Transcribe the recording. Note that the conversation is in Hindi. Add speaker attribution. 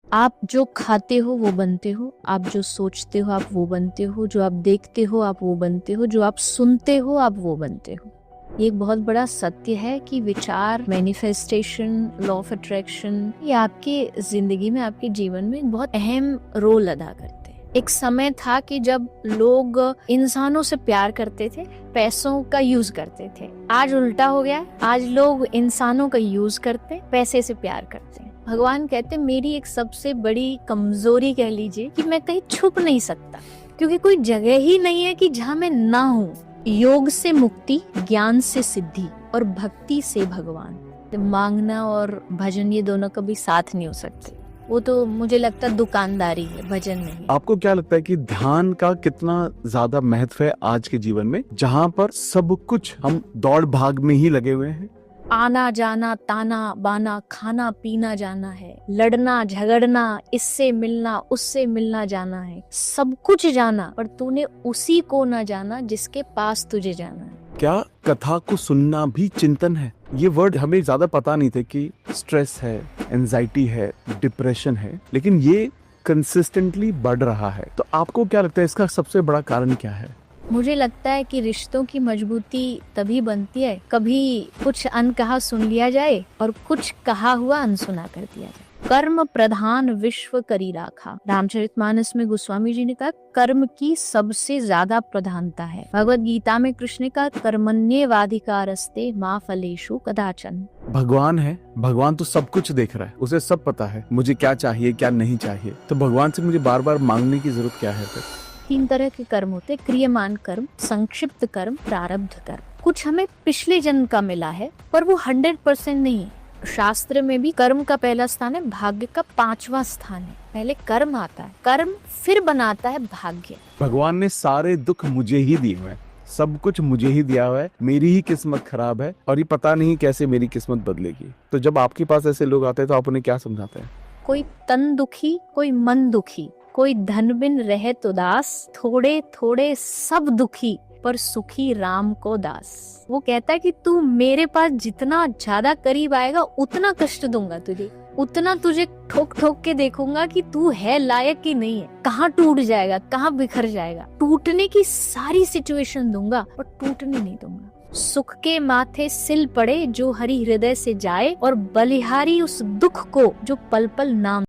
Speaker 1: आप जो खाते हो वो बनते हो, आप जो सोचते हो आप वो बनते हो, जो आप देखते हो आप वो बनते हो, जो आप सुनते हो आप वो बनते हो। ये एक बहुत बड़ा सत्य है कि विचार, मैनिफेस्टेशन, लॉ ऑफ अट्रैक्शन ये आपके जिंदगी में, आपके जीवन में एक बहुत अहम रोल अदा करते हैं। एक समय था कि जब लोग इंसानों से प्यार करते थे, पैसों का यूज करते थे। आज उल्टा हो गया है, आज लोग इंसानों का यूज करते, पैसे से प्यार करते हैं। भगवान कहते मेरी एक सबसे बड़ी कमजोरी कह लीजिए कि मैं कहीं छुप नहीं सकता, क्योंकि कोई जगह ही नहीं है कि जहाँ मैं ना हूँ। योग से मुक्ति, ज्ञान से सिद्धि और भक्ति से भगवान। मांगना और भजन ये दोनों कभी साथ नहीं हो सकते। वो तो मुझे लगता है दुकानदारी है, भजन नहीं।
Speaker 2: आपको क्या लगता है कि ध्यान का कितना ज्यादा महत्व है आज के जीवन में, जहाँ पर सब कुछ हम दौड़ भाग में ही लगे हुए हैं?
Speaker 1: आना जाना, ताना बाना, खाना पीना जाना है, लड़ना झगड़ना, इससे मिलना उससे मिलना जाना है, सब कुछ जाना, पर तूने उसी को ना जाना जिसके पास तुझे जाना है।
Speaker 2: क्या कथा को सुनना भी चिंतन है? ये वर्ड हमें ज्यादा पता नहीं थे कि स्ट्रेस है, एंजाइटी है, डिप्रेशन है, लेकिन ये कंसिस्टेंटली बढ़ रहा है। तो आपको क्या लगता है इसका सबसे बड़ा कारण क्या है?
Speaker 1: मुझे लगता है कि रिश्तों की मजबूती तभी बनती है कभी कुछ अनकहा सुन लिया जाए और कुछ कहा हुआ अनसुना कर दिया जाए। कर्म प्रधान विश्व करी राखा, रामचरितमानस में गोस्वामी जी ने कहा कर्म की सबसे ज्यादा प्रधानता है। भगवत गीता में कृष्ण ने कहा कर्मण्येवाधिकारस्ते मा फलेषु कदाचन।
Speaker 2: भगवान है, भगवान तो सब कुछ देख रहा है, उसे सब पता है मुझे क्या चाहिए क्या नहीं चाहिए। तो भगवान से मुझे बार बार मांगने की जरूरत क्या है फिर?
Speaker 1: 3 तरह के कर्म होते, क्रियमान कर्म, संक्षिप्त कर्म, प्रारब्ध कर्म। कुछ हमें पिछले जन्म का मिला है पर वो 100% नहीं है। शास्त्र में भी कर्म का पहला स्थान है, भाग्य का 5वां स्थान है। पहले कर्म आता है, कर्म फिर बनाता है भाग्य।
Speaker 2: भगवान ने सारे दुख मुझे ही दिए हुए हैं, सब कुछ मुझे ही दिया हुआ है, मेरी ही किस्मत खराब है और ये पता नहीं कैसे मेरी किस्मत बदलेगी। तो जब आपके पास ऐसे लोग आते हैं तो आप उन्हें क्या समझाते हैं?
Speaker 1: कोई तन दुखी, कोई मन दुखी, कोई धन बिन रहे तो दास, थोड़े थोड़े सब दुखी पर सुखी राम को दास। वो कहता है कि तू मेरे पास जितना ज्यादा करीब आएगा उतना कष्ट दूंगा तुझे, उतना तुझे ठोक ठोक के देखूंगा कि तू है लायक कि नहीं है, कहाँ टूट जाएगा, कहाँ बिखर जाएगा। टूटने की सारी सिचुएशन दूंगा पर टूटने नहीं दूंगा। सुख के माथे सिल पड़े जो हरि हृदय से जाए, और बलिहारी उस दुख को जो पल पल नाम